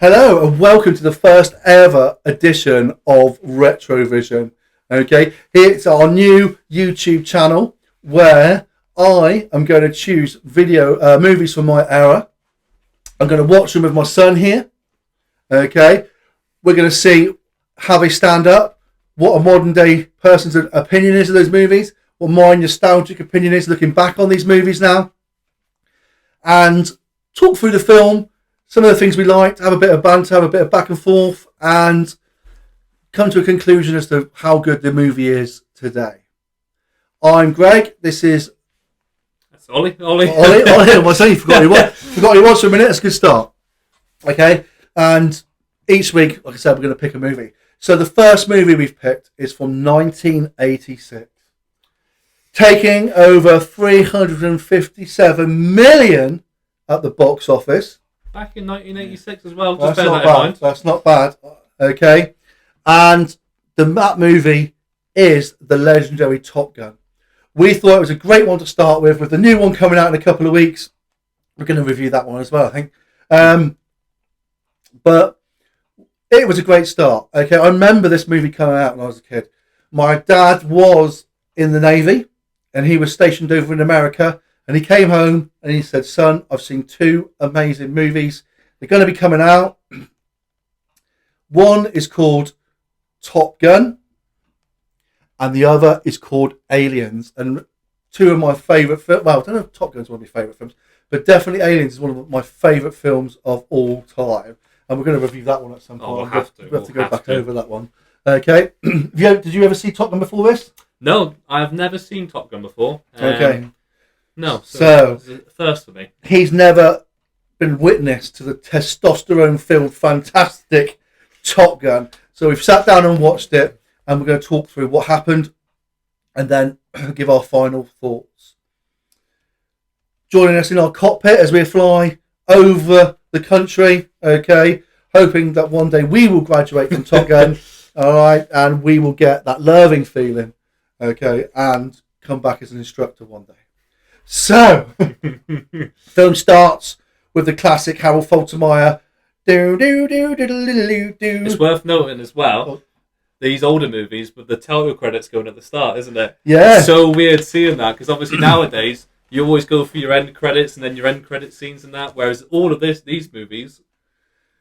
Hello and welcome to the first ever edition of Retrovision. Okay, it's our new YouTube channel where I am going to choose movies from my era. I'm going to watch them with my son here. Okay, we're going to see how they stand up, what a modern day person's opinion is of those movies, what my nostalgic opinion is looking back on these movies now, and talk through the film. Some of the things we liked, have a bit of banter, have a bit of back and forth, and come to a conclusion as to how good the movie is today. I'm Greg. This is... That's Ollie. Ollie. I say you forgot who he was for a minute. That's a good start. Okay? And each week, like I said, we're going to pick a movie. So the first movie we've picked is from 1986. Taking over 357 million at the box office. Back in 1986 as well. Just bear that in mind. That's not bad. Okay. And that movie is the legendary Top Gun. We thought it was a great one to start with the new one coming out in a couple of weeks. We're going to review that one as well, I think. But it was a great start. Okay. I remember this movie coming out when I was a kid. My dad was in the Navy and he was stationed over in America. And he came home and he said, "Son, I've seen two amazing movies. They're going to be coming out. One is called Top Gun and the other is called Aliens." And two of my favourite films, well, I don't know if Top Gun's one of my favourite films, but definitely Aliens is one of my favourite films of all time. And we're going to review that one at some point. We'll have to go back over that one. Okay. Did you ever see Top Gun before this? No, I've never seen Top Gun before. Okay. No, so it's a first for me. He's never been witness to the testosterone-filled, fantastic Top Gun. So we've sat down and watched it, and we're going to talk through what happened, and then give our final thoughts. Joining us in our cockpit as we fly over the country, okay, hoping that one day we will graduate from Top Gun, all right, and we will get that loving feeling, okay, and come back as an instructor one day. So, film starts with the classic Harold Faltermeyer. It's worth noting as well, these older movies with the title credits going at the start, isn't it? Yeah. It's so weird seeing that, because obviously nowadays you always go for your end credits and then your end credit scenes and that, whereas all of these movies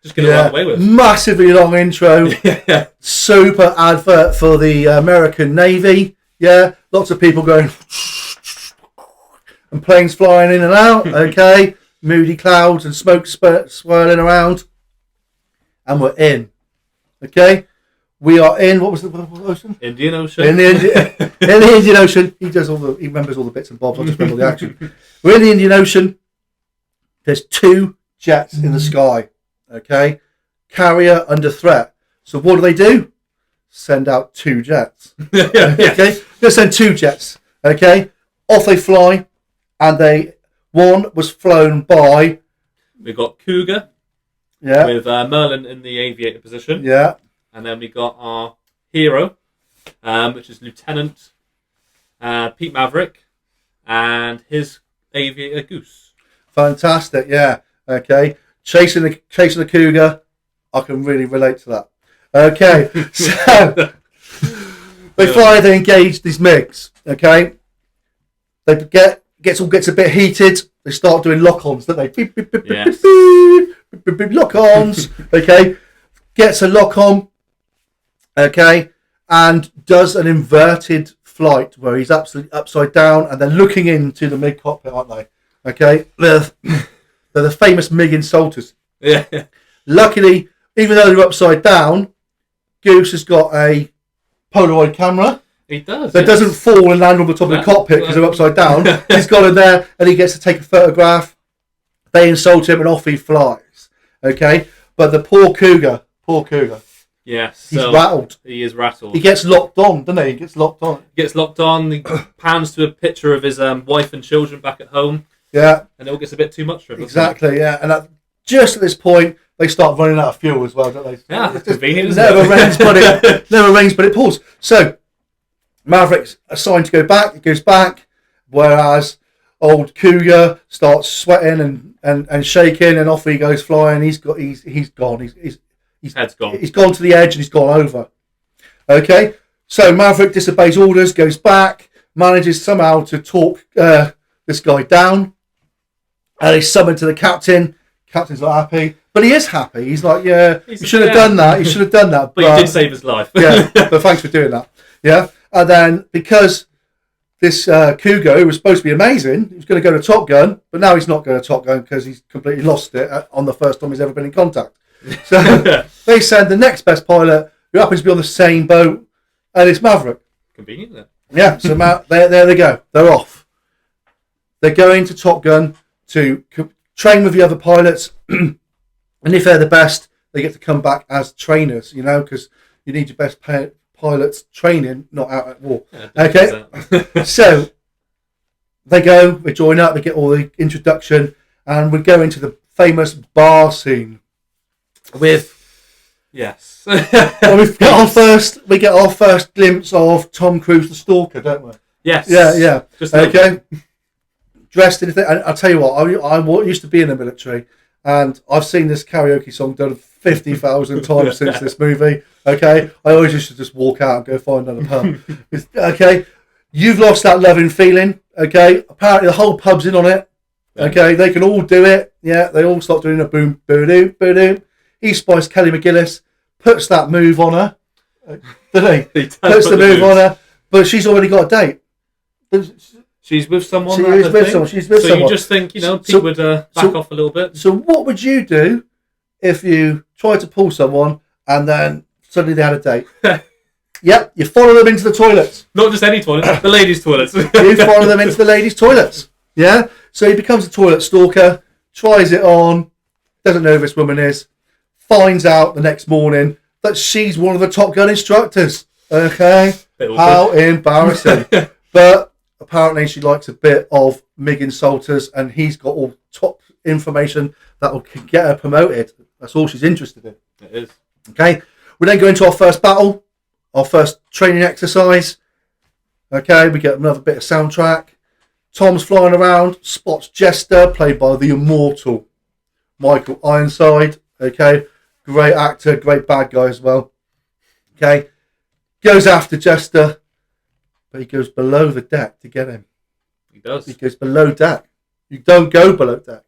just get run away with. Massively long intro. Yeah. Super advert for the American Navy. Yeah. Lots of people going... and planes flying in and out, okay? Moody clouds and smoke swirling around. And we're in, okay? We are in, what ocean? Indian Ocean. In the Indian Ocean. He remembers all the bits and bobs, I just remember the action. We're in the Indian Ocean. There's two jets in the sky, okay? Carrier under threat. So what do? Send out two jets. Okay? Let's send two jets, okay? Off they fly. And one was flown by... We got Cougar. Yeah. With Merlin in the aviator position. Yeah. And then we got our hero, which is Lieutenant Pete Maverick, and his aviator Goose. Fantastic, yeah. Okay. Chasing the Cougar, I can really relate to that. Okay. So, they engage these MiGs, okay? They gets a bit heated. They start doing lock-ons, don't they? Beep, beep, beep, yes. beep, beep, beep, beep, lock-ons. Okay, gets a lock-on. Okay, and does an inverted flight where he's absolutely upside down, and they're looking into the MiG cockpit, aren't they? Okay, they're the famous MiG insulters. Yeah. Luckily, even though they're upside down, Goose has got a Polaroid camera. He does. That doesn't fall and land on the top of the cockpit because they're upside down. He's got in there and he gets to take a photograph. They insult him and off he flies. Okay? But the poor Cougar. Yes. He's rattled. He is rattled. He gets locked on, doesn't he? He gets locked on. He pans to a picture of his wife and children back at home. Yeah. And it all gets a bit too much for him. Exactly, yeah. And just at this point, they start running out of fuel as well, don't they? Yeah, it's convenient, isn't it? Never rains, but it pours. So, Maverick's assigned to go back. He goes back, whereas old Cougar starts sweating and shaking, and off he goes flying. He's gone. He's Head's gone. He's gone to the edge and he's gone over. Okay, so Maverick disobeys orders, goes back, manages somehow to talk this guy down, and he's summoned to the captain. Captain's not happy, but he is happy. He's like, yeah, you should have done that. You should have done that. But you did save his life. Yeah, but thanks for doing that. Yeah, and then because this Cougar, who was supposed to be amazing, he was going to go to Top Gun, but now he's not going to Top Gun because he's completely lost it on the first time he's ever been in contact. So they send the next best pilot, who happens to be on the same boat, and it's Maverick. Convenient then. Yeah, so there they go. They're off. They're going to Top Gun to train with the other pilots, and if they're the best, they get to come back as trainers, because you need your best pilots training, not out at war. Yeah, okay, so they join up, they get all the introduction, and we go into the famous bar scene with... Yes. Well, we get our first glimpse of Tom Cruise the Stalker, don't we? Yes. Yeah. Just okay. Dressed in a thing. I'll tell you what, I used to be in the military, and I've seen this karaoke song done 50,000 times since this movie. Okay, I always used to just walk out and go find another pub. Okay, you've lost that loving feeling. Okay, apparently the whole pub's in on it. Okay, they can all do it. Yeah, they all start doing a boom, boom, boom. He spies Kelly McGillis, puts that move on her. Doesn't he? Puts the move on her, but she's already got a date. She's with someone. She's with someone. So you just think, Pete would back off a little bit. So what would you do if you tried to pull someone and then suddenly they had a date? Yep, you follow them into the toilets. Not just any toilet, the ladies' toilets. You follow them into the ladies' toilets. Yeah? So he becomes a toilet stalker, tries it on, doesn't know who this woman is, finds out the next morning that she's one of the Top Gun instructors. Okay? How embarrassing. But apparently she likes a bit of MiG Salters, and he's got all top information that will get her promoted. That's all she's interested in. It is. Okay? We then go into our first battle, our first training exercise. Okay, we get another bit of soundtrack. Tom's flying around, spots Jester, played by the immortal Michael Ironside. Okay, great actor, great bad guy as well. Okay, goes after Jester, but he goes below the deck to get him. He does. He goes below deck. You don't go below deck.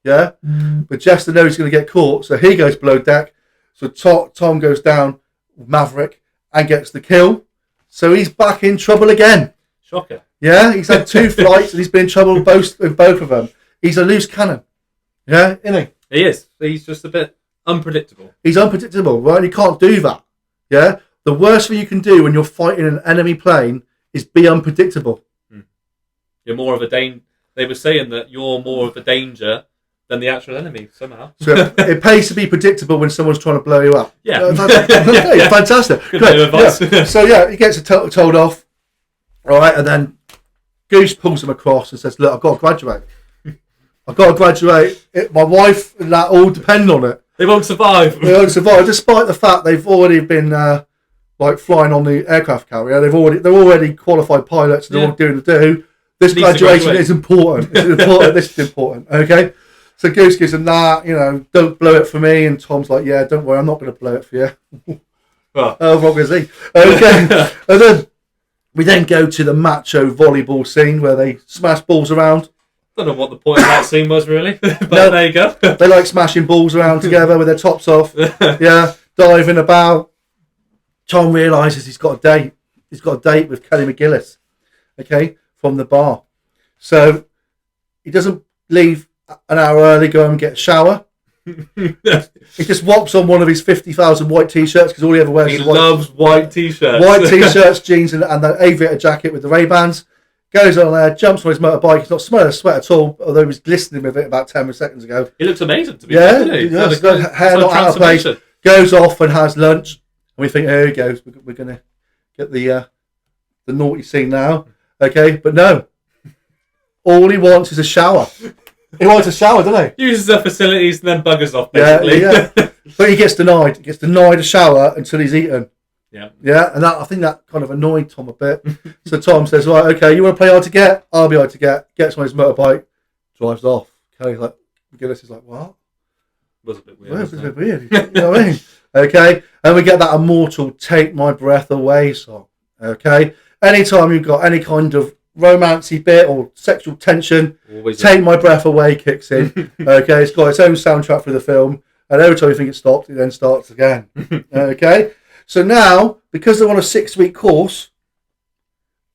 Yeah? But Jester knows he's going to get caught, so he goes below deck. So Tom goes down with Maverick and gets the kill. So he's back in trouble again. Shocker. Yeah, he's had 2 flights and he's been in trouble with both of them. He's a loose cannon. Yeah, isn't he? He is. He's just a bit unpredictable. He's unpredictable, right? You can't do that. Yeah? The worst thing you can do when you're fighting an enemy plane is be unpredictable. You're more of a danger. They were saying that you're more of a danger than the actual enemy, somehow. So it pays to be predictable when someone's trying to blow you up. Yeah. Fantastic. Good bit of advice. Yeah. So yeah, he gets told off. All right, and then Goose pulls him across and says, look, I've got to graduate. My wife and that all depend on it. They won't survive. They won't survive, despite the fact they've already been flying on the aircraft carrier. They're already qualified pilots. They're all doing the do. This graduation is important. This is important. Okay. So Goose gives him that. Don't blow it for me. And Tom's like, yeah, don't worry, I'm not going to blow it for you. Oh, wrong is he? Okay. And then we then go to the macho volleyball scene where they smash balls around. I don't know what the point of that scene was, really. But there you go. They like smashing balls around together with their tops off. Yeah, diving about. Tom realises he's got a date. He's got a date with Kelly McGillis, okay, from the bar. So he doesn't leave an hour early, go and get a shower. He just whops on one of his 50,000 white t-shirts because all he ever wears is white. He loves white t-shirts. White t-shirts, jeans, and the aviator jacket with the Ray-Bans. Goes on there, jumps on his motorbike. He's not smelling a sweat at all, although he was glistening with it about 10 seconds ago. He looks amazing, to be fair. Yeah, hair not out of place. Goes off and has lunch. And we think, here he goes. We're going to get the naughty scene now. Okay, but no. All he wants is a shower. He wants a shower, doesn't he? Uses the facilities and then buggers off, basically. Yeah. But he gets denied. He gets denied a shower until he's eaten. Yeah, and I think that kind of annoyed Tom a bit. So Tom says, right, okay, you want to play hard to get? I'll be hard to get. Gets on his motorbike, drives off. Kelly's like, McGillis is like, what? Was a bit weird. Well, it was a bit weird. You know what I mean? Okay, and we get that immortal "Take My Breath Away" song. Okay, anytime you've got any kind of romancy bit or sexual tension, Always "Take My Breath Away" kicks in. Okay, it's got its own soundtrack for the film, and every time you think it stopped, it then starts again. Okay, so now because they're on a 6-week course,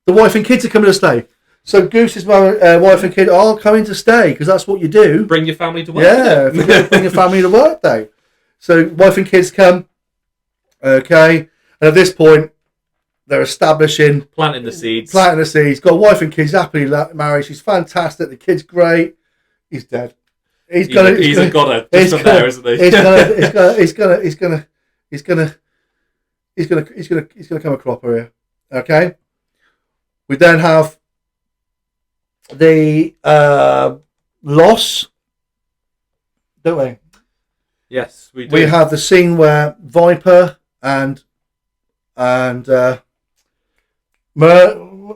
the wife and kids are coming to stay. So Goose's wife and kid are coming to stay because that's what you do. Bring your family to work. Yeah, bring your family to work day. So wife and kids come. Okay, and at this point, they're establishing planting the seeds. Got a wife and kids happily married. She's fantastic. The kid's great. He's dead. He's a goddess just from there, isn't he? He's gonna come a cropper here. Okay. We then have the loss, don't we? Yes, we do. We have the scene where Viper and Jester. Viper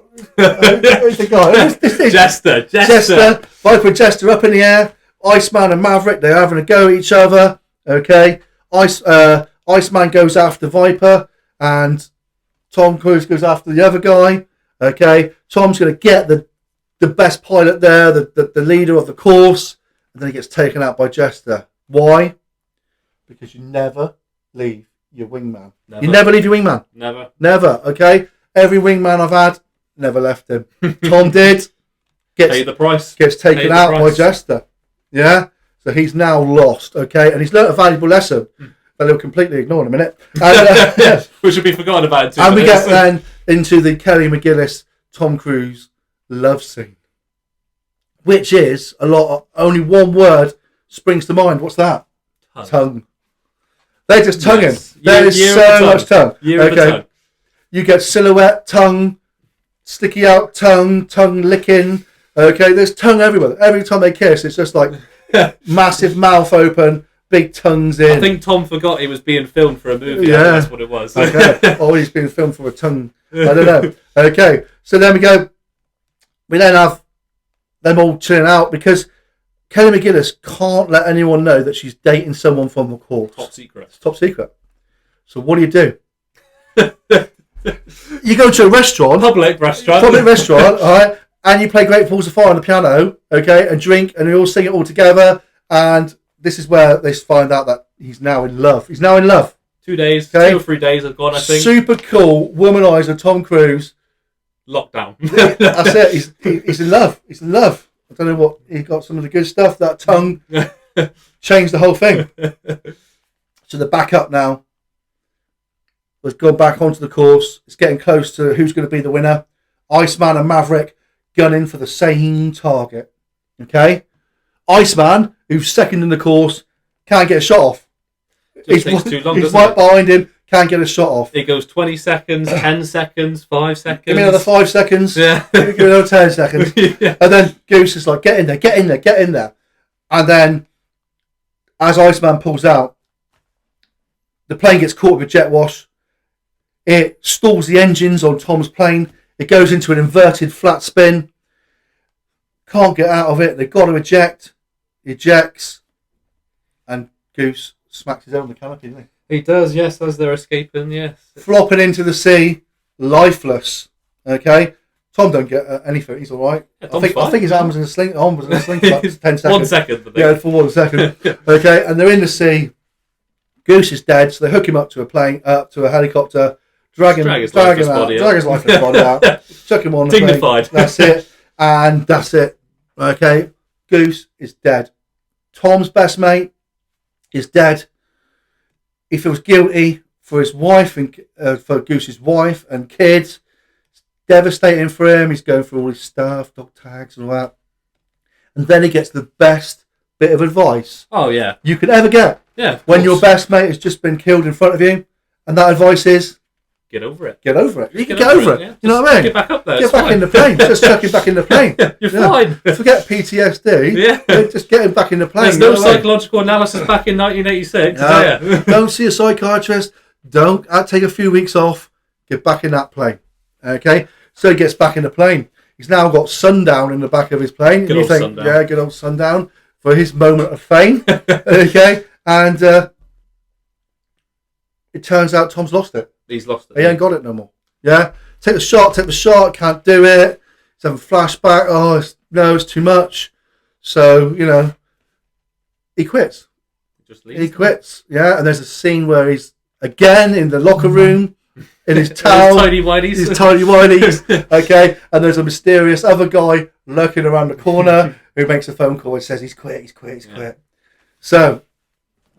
and Jester up in the air. Iceman and Maverick, they're having a go at each other. Okay, Iceman goes after Viper, and Tom Cruise goes after the other guy. Okay, Tom's going to get the best pilot there, the leader of the course, and then he gets taken out by Jester. Why? Because you never leave your wingman. Never. You never leave your wingman. Never. Okay, every wingman I've had never left him. Tom did. Pay the price. Gets taken out by Jester. Yeah, so he's now lost. Okay, and he's learnt a valuable lesson that he'll completely ignore in a minute. And, which should be forgotten about in 2 and minutes. We get then into the Kelly McGillis, Tom Cruise love scene, which is only one word springs to mind. What's that? Tongue. They're just tonguing. Yes. There is so much tongue. Okay, you get silhouette, tongue, sticky out tongue licking. Okay, there's tongue everywhere. Every time they kiss, it's just like massive mouth open, big tongues in. I think Tom forgot he was being filmed for a movie. Yeah, that's what it was. Okay, or he's being filmed for a tongue. I don't know. Okay, so then we go. We then have them all chilling out because Kelly McGillis can't let anyone know that she's dating someone from the course. Top secret. It's top secret. So what do? You go to a restaurant. Public restaurant, all right, and you play Great Balls of Fire on the piano, okay, and drink, and we all sing it all together, and this is where they find out that he's now in love. 2 days, okay? 2 or 3 days have gone, I think. Super cool womanizer Tom Cruise. Lockdown. That's it. He's in love. I don't know what he got. Some of the good stuff. That tongue changed the whole thing. So they're back up now. We've gone back onto the course. It's getting close to who's going to be the winner. Iceman and Maverick gunning for the same target. Okay, Iceman, who's second in the course, can't get a shot off. It takes too long. He's right behind him. Can't get a shot off. It goes 20 seconds, 10 seconds, 5 seconds. Give me another 5 seconds. Yeah. Give me another 10 seconds. Yeah. And then Goose is like, get in there. And then, as Iceman pulls out, the plane gets caught with a jet wash. It stalls the engines on Tom's plane. It goes into an inverted flat spin. Can't get out of it. They've got to eject. Ejects. And Goose smacks his head on the canopy, doesn't he? He does, yes, as they're escaping, yes. Flopping into the sea, lifeless. Okay? Tom don't get anything. He's all right. Yeah, I think his arm was in a sling. Arm was in a sling for about 10 seconds. 1 second. Yeah, for 1 second. Okay, and they're in the sea. Goose is dead, so they hook him up to a plane, to a helicopter, drag his lifeless body out, chuck him on the Dignified. plane. That's it, and that's it. Okay, Goose is dead. Tom's best mate is dead. He feels guilty for his wife and for Goose's wife and kids. It's devastating for him. He's going through all his stuff, dog tags and all that. And then he gets the best bit of advice you could ever get. Yeah, when your best mate has just been killed in front of you, and that advice is get over it. Get over it. You can get over it. Yeah. You know what I mean? Get back up there. Get back in the plane. Just chuck him back in the plane. You're fine. Forget PTSD. Yeah. Just get him back in the plane. There's no psychological analysis back in 1986. Don't see a psychiatrist. Don't take a few weeks off. Get back in that plane. Okay? So he gets back in the plane. He's now got Sundown in the back of his plane. Good and you old think, Sundown. yeah, good old Sundown for his moment of fame. Okay? And it turns out Tom's lost it. He's lost it. He ain't got it no more. Yeah? Take the shot, can't do it. He's having a flashback. Oh, it's too much. So, he quits. Just leaves. He quits. Yeah? And there's a scene where he's again in the locker room in his towel. His tiny whities. Okay? And there's a mysterious other guy lurking around the corner who makes a phone call and says he's quit. So,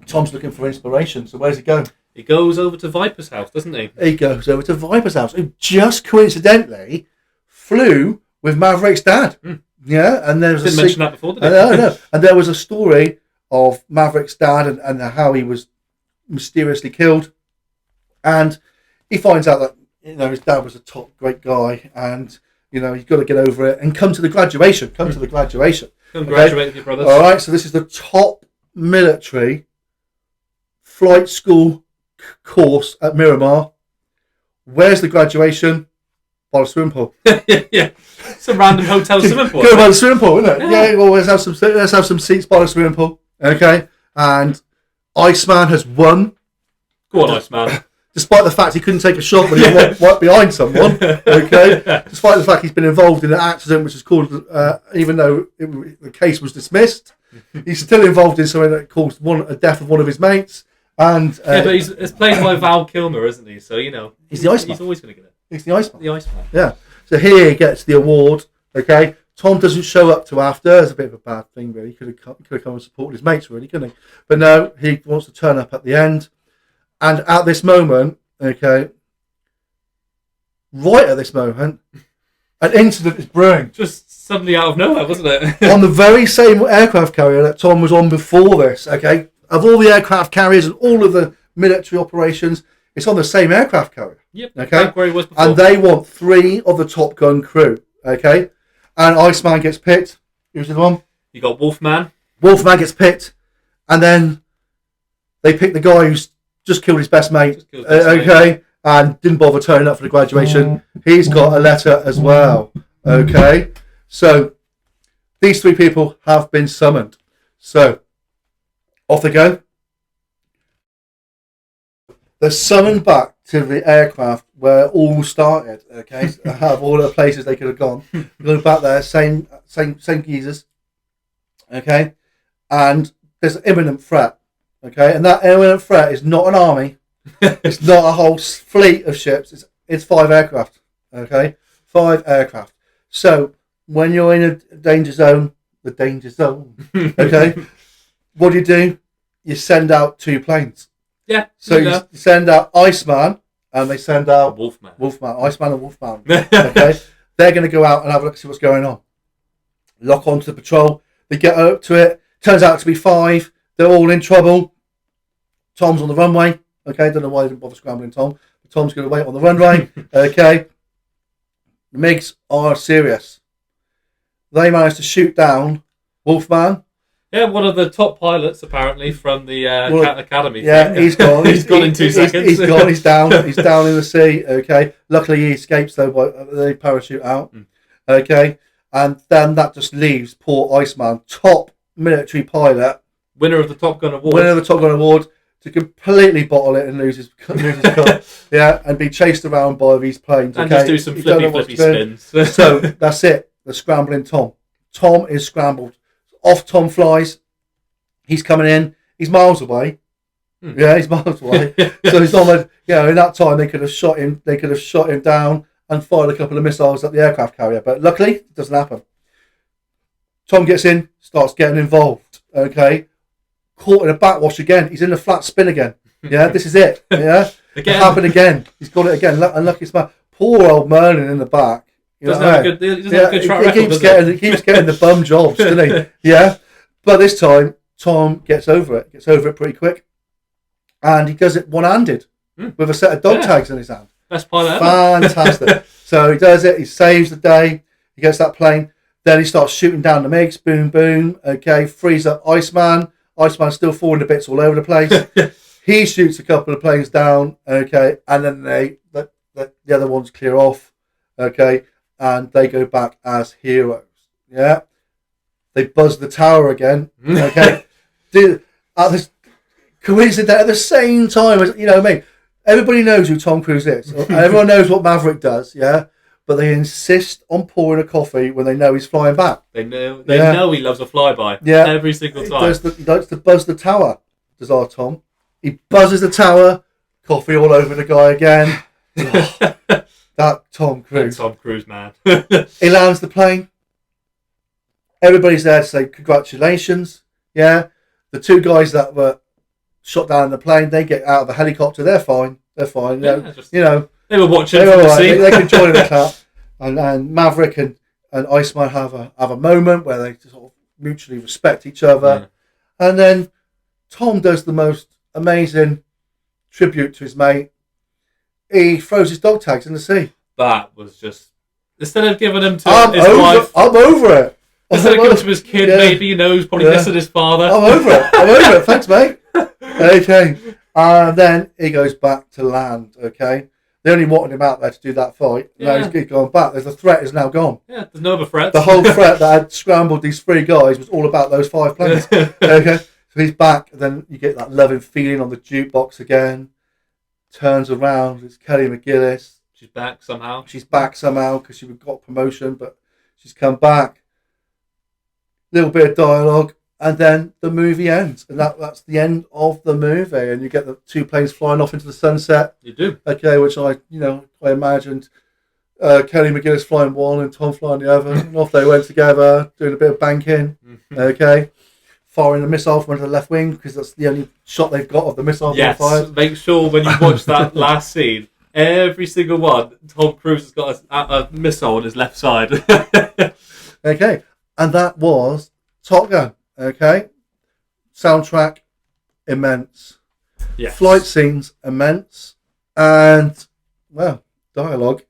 Tom's looking for inspiration. So, where's he go? He goes over to Viper's house, doesn't he? He goes over to Viper's house, who just coincidentally flew with Maverick's dad. Yeah, and there was Didn't mention that before, did he? I know. And there was a story of Maverick's dad and how he was mysteriously killed. And he finds out that his dad was a top great guy, and he's got to get over it and come to the graduation. Come graduate with your brothers. All right. So this is the top military flight school course at Miramar. Where's the graduation? By the swimming pool. Yeah. Some random hotel swimming pool. Go by the swimming pool, isn't it? Yeah. Well, let's have some seats by the swimming pool. Okay. And Iceman has won. Go on, Iceman. Despite the fact he couldn't take a shot when he went behind someone. Okay. Despite the fact he's been involved in an accident which is called, even though the case was dismissed, he's still involved in something that caused a death of one of his mates. And but it's played by Val Kilmer, isn't he? So he's the Iceman. He's always going to get it. He's the Iceman. The Iceman. Yeah. So here he gets the award. Okay. Tom doesn't show up to after. It's a bit of a bad thing, really. He could have come and supported his mates, really, couldn't he? But no, he wants to turn up at the end. And at this moment, okay, right at this moment, an incident is brewing. Just suddenly out of nowhere, wasn't it? On the very same aircraft carrier that Tom was on before this, okay? Of all the aircraft carriers and all of the military operations, it's on the same aircraft carrier. Yep. Okay. Back where he was before. And they want 3 of the Top Gun crew, okay? And Iceman gets picked. Who's the one? You got Wolfman. Wolfman gets picked. And then they pick the guy who's just killed his best mate. Okay. And didn't bother turning up for the graduation. He's got a letter as well. Okay. So these 3 people have been summoned. So off they go. They're summoned back to the aircraft where it all started. Okay, so they have all the places they could have gone. Go back there, same geezers. Okay, and there's an imminent threat. Okay, and that imminent threat is not an army. It's not a whole fleet of ships. It's 5 aircraft. Okay, 5 aircraft. So when you're in a danger zone, okay, what do? You send out 2 planes. Yeah. So you send out Iceman and they send out Wolfman. Iceman and Wolfman. Okay, they're going to go out and have a look, see what's going on. Lock onto the patrol. They get up to it. Turns out to be 5. They're all in trouble. Tom's on the runway. Okay, don't know why they didn't bother scrambling Tom. But Tom's going to wait on the runway. Okay, the MiGs are serious. They managed to shoot down Wolfman. Yeah, one of the top pilots apparently from the academy. Yeah, thing. he's gone. He's gone in 2 seconds. He's gone. He's down. He's down in the sea. Okay. Luckily, he escapes though. They parachute out. Okay, and then that just leaves poor Iceman, top military pilot, winner of the Top Gun award, to completely bottle it and lose his car. Yeah, and be chased around by these planes. And okay? just do some flippy spins. So that's it. The scrambling Tom. Tom is scrambled. Off Tom flies. He's coming in. He's miles away. Yeah, he's miles away. So he's not. In that time they could have shot him. They could have shot him down and fired a couple of missiles at the aircraft carrier. But luckily, it doesn't happen. Tom gets in, starts getting involved. Okay, caught in a backwash again. He's in a flat spin again. Yeah, this is it. Yeah, it happened again. He's got it again. Unlucky man. Poor old Merlin in the back. He doesn't have a good track record, he keeps getting the bum jobs, doesn't he? Yeah. But this time, Tom gets over it pretty quick. And he does it one-handed with a set of dog tags in his hand. Best pilot ever. Fantastic. So he does it. He saves the day. He gets that plane. Then he starts shooting down the MiGs. Boom, boom. Okay. Frees up Iceman. Iceman's still falling to bits all over the place. He shoots a couple of planes down, okay, and then the other ones clear off, okay, and they go back as heroes. Yeah, they buzz the tower again, okay. Coincident at the same time as, you know what I mean? Everybody knows who Tom Cruise is. Everyone knows what Maverick does, yeah? But they insist on pouring a coffee when they know he's flying back. They know he loves a flyby. Yeah. Every single time. He likes to buzz the tower, does our Tom. He buzzes the tower, coffee all over the guy again. Oh, that Tom Cruise. Tom Cruise, man. He lands the plane. Everybody's there to say congratulations. Yeah. The two guys that were shot down in the plane, they get out of the helicopter. They're fine. They're fine. Yeah, you know, they were watching. They were right. They can join in the clap. And Maverick and Iceman have a moment where they sort of mutually respect each other. Yeah. And then Tom does the most amazing tribute to his mate. He throws his dog tags in the sea. That was just, instead of giving him to his wife. I'm over it. Instead of giving to his kid, maybe he knows, probably missing his father. I'm over it. Thanks, mate. Okay. And then he goes back to land, okay? They only wanted him out there to do that fight. Yeah. Now he's going back. The threat is now gone. Yeah, there's no other threats. The whole threat that had scrambled these three guys was all about those 5 planes. Okay? So he's back. And then you get that loving feeling on the jukebox again. Turns around. It's Kelly McGillis. She's back somehow because she got promotion, but she's come back. Little bit of dialogue. And then the movie ends, and that's the end of the movie. And you get the 2 planes flying off into the sunset. You do, okay. Which I imagined Kelly McGillis flying one and Tom flying the other, and off they went together, doing a bit of banking. Okay, firing a missile from the left wing because that's the only shot they've got of the missile being fired. Make sure when you watch that last scene, every single one, Tom Cruise has got a missile on his left side. Okay, and that was Top Gun. Okay, soundtrack immense, yes. Flight scenes immense, and dialogue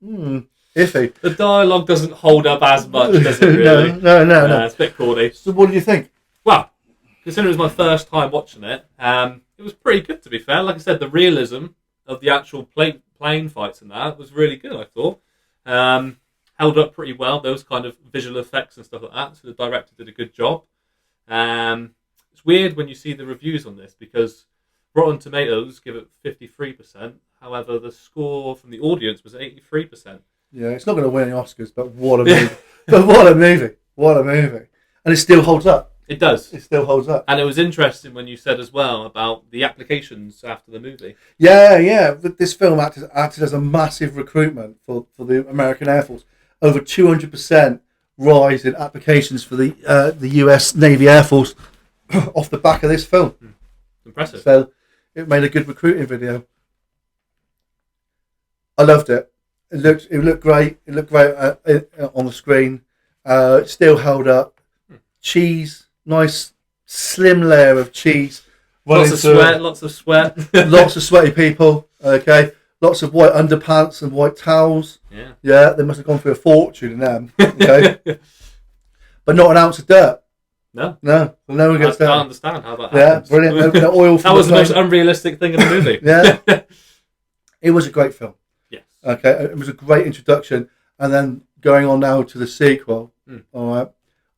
iffy. The dialogue doesn't hold up as much, does it? Really? No. It's a bit corny. So, what do you think? Well, considering it was my first time watching it, it was pretty good. To be fair, like I said, the realism of the actual plane fights and that was really good. I thought. Held up pretty well, those kind of visual effects and stuff like that. So the director did a good job. It's weird when you see the reviews on this because Rotten Tomatoes give it 53%. However, the score from the audience was 83%. Yeah, it's not going to win any Oscars, but what a movie! What a movie! And it still holds up. It does. It still holds up. And it was interesting when you said as well about the applications after the movie. Yeah. This film acted as a massive recruitment for the American Air Force. Over 200% rise in applications for the US Navy Air Force off the back of this film. Impressive. So it made a good recruiting video. I loved it. It looked great. It looked great on the screen. It still held up. Cheese, nice slim layer of cheese. Lots of sweat. Lots of sweaty people. Okay. Lots of white underpants and white towels. Yeah, they must have gone through a fortune in them. Okay, but not an ounce of dirt. No one gets dirt. I can't understand how that happens. Yeah, brilliant. No oil. That was the most unrealistic thing in the movie. Yeah, it was a great film. Yes. Okay, it was a great introduction, and then going on now to the sequel. All right,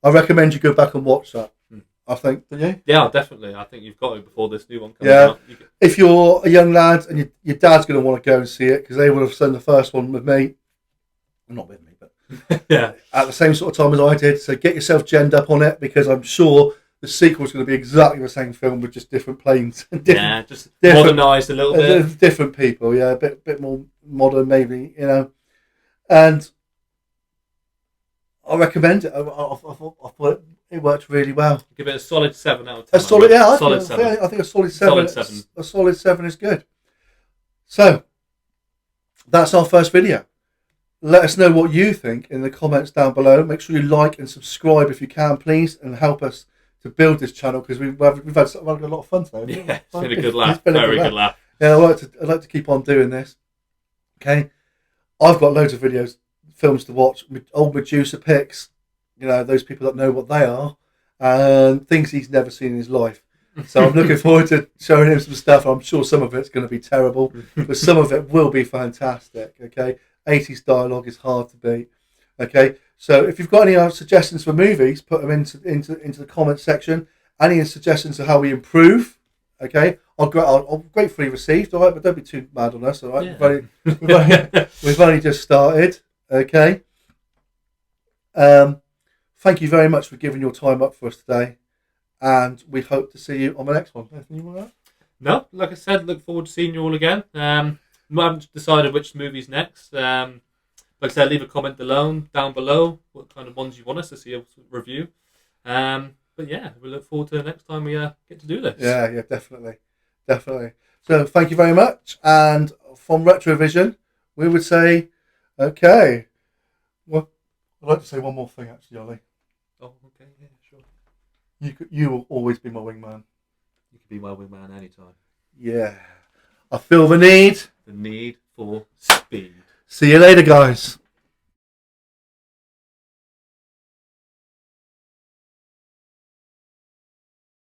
I recommend you go back and watch that. I think, don't you? Yeah, definitely. I think you've got it before this new one comes out. If you're a young lad and your dad's going to want to go and see it because they would have seen the first one with me. Well, not with me, but at the same sort of time as I did. So get yourself genned up on it because I'm sure the sequel is going to be exactly the same film with just different planes. Just modernised a little bit. Different people, a bit more modern maybe, And I recommend it. I thought it worked really well. Give it a solid 7 out of 10. I think a solid 7. A solid 7 is good. So that's our first video. Let us know what you think in the comments down below. Make sure you like and subscribe if you can, please, and help us to build this channel because we've had a lot of fun today. Yeah, it's been a good laugh. Very good laugh. Yeah, I'd like to keep on doing this. Okay, I've got loads of films to watch. Old Medusa picks. Those people that know what they are, and things he's never seen in his life. So I'm looking forward to showing him some stuff. I'm sure some of it's going to be terrible, but some of it will be fantastic. Okay, 80s dialogue is hard to beat. Okay, so if you've got any suggestions for movies, put them into the comments section. Any suggestions of how we improve? Okay, I'll gratefully received. All right, but don't be too mad on us. All right, Yeah. we've only just started. Okay. Thank you very much for giving your time up for us today, and we hope to see you on the next one. Anything you want to add? No, like I said, look forward to seeing you all again. I haven't decided which movie's next. Like I said, leave a comment down below what kind of ones you want us to see a review. But yeah, we look forward to the next time we get to do this. Yeah, definitely. So thank you very much, and from Retrovision, we would say, okay. Well, I'd like to say one more thing, actually, Ollie. Oh, okay, yeah, sure. You will always be my wingman. You can be my wingman anytime. Yeah. I feel the need. The need for speed. See you later, guys.